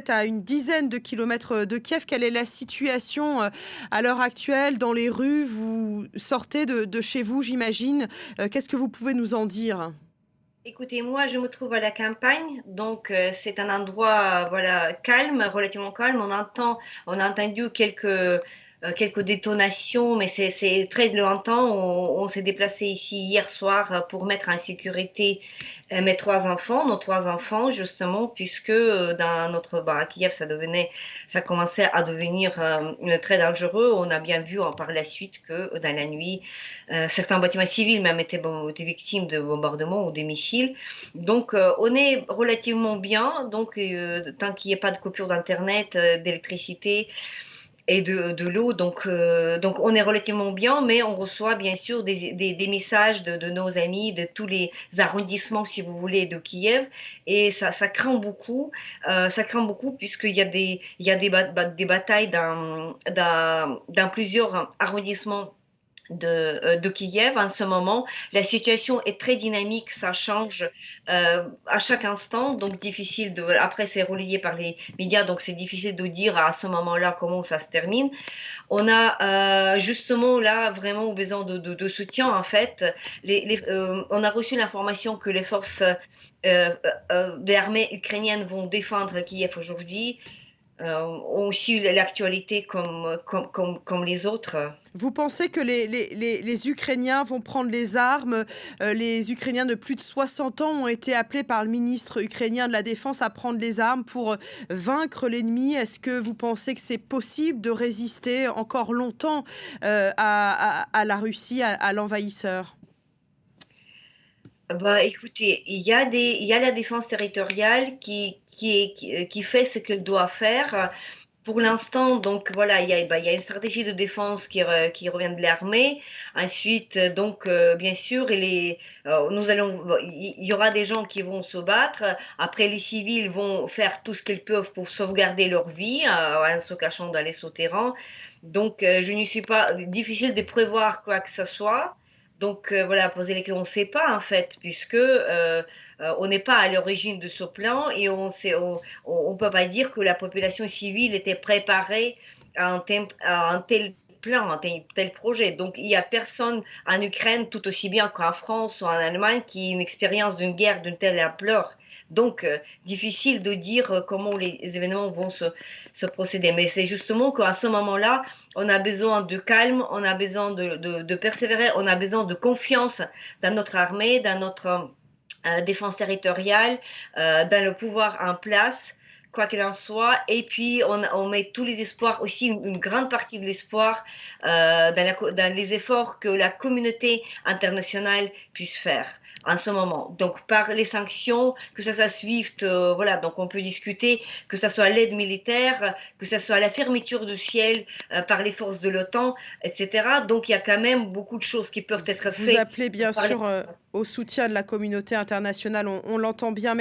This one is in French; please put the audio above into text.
à une dizaine de kilomètres de Kiev. Quelle est la situation à l'heure actuelle dans les rues? Vous sortez de chez vous, j'imagine. Qu'est-ce que vous pouvez nous en dire? Écoutez, moi, je me trouve à la campagne, donc c'est un endroit, voilà, calme, relativement calme. On a entendu quelques détonations, mais c'est très lointain. On s'est déplacé ici hier soir pour mettre en sécurité mes 3 enfants, nos 3 enfants, justement, puisque dans notre bah, à Kiev, ça commençait à devenir très dangereux. On a bien vu par la suite que dans la nuit, certains bâtiments civils même étaient victimes de bombardements ou de missiles. Donc, on est relativement bien. Donc, tant qu'il n'y a pas de coupure d'internet, d'électricité et de l'eau, donc on est relativement bien, mais on reçoit bien sûr des messages de nos amis de tous les arrondissements, si vous voulez, de Kiev, et ça craint beaucoup. Ça craint beaucoup puisqu'il y a des batailles dans plusieurs arrondissements de Kiev en ce moment. La situation est très dynamique, ça change à chaque instant, donc difficile de. Après, c'est relayé par les médias, donc c'est difficile de dire à ce moment-là comment ça se termine. On a justement là vraiment besoin de soutien en fait. On a reçu l'information que les forces des armées ukrainiennes vont défendre Kiev aujourd'hui. Ont aussi l'actualité comme les autres. Vous pensez que les Ukrainiens vont prendre les armes? Les Ukrainiens de plus de 60 ans ont été appelés par le ministre ukrainien de la Défense à prendre les armes pour vaincre l'ennemi. Est-ce que vous pensez que c'est possible de résister encore longtemps à la Russie, à l'envahisseur? Bah, écoutez, il y a la défense territoriale qui fait ce qu'elle doit faire. Pour l'instant, donc voilà, il y a une stratégie de défense qui revient de l'armée. Ensuite, donc, bien sûr, il y aura des gens qui vont se battre. Après, les civils vont faire tout ce qu'ils peuvent pour sauvegarder leur vie, en se cachant dans les souterrains. Donc, je ne suis pas difficile de prévoir quoi que ce soit. Donc, voilà, poser les questions, on ne sait pas en fait, puisque on n'est pas à l'origine de ce plan et on peut pas dire que la population civile était préparée à un tel plan, à un tel projet. Donc, il y a personne en Ukraine, tout aussi bien qu'en France ou en Allemagne, qui a une expérience d'une guerre d'une telle ampleur. Donc, difficile de dire comment les événements vont se procéder. Mais c'est justement qu'à ce moment-là, on a besoin de calme, on a besoin de persévérer, on a besoin de confiance dans notre armée, dans notre défense territoriale, dans le pouvoir en place, quoi qu'il en soit. Et puis, on met tous les espoirs, aussi une grande partie de l'espoir dans les efforts que la communauté internationale puisse faire en ce moment. Donc, par les sanctions, que ça soit SWIFT, voilà, donc on peut discuter, que ça soit l'aide militaire, que ça soit la fermeture du ciel par les forces de l'OTAN, etc. Donc, il y a quand même beaucoup de choses qui peuvent être Vous faites appelez bien par les. sûr au soutien de la communauté internationale, on l'entend bien.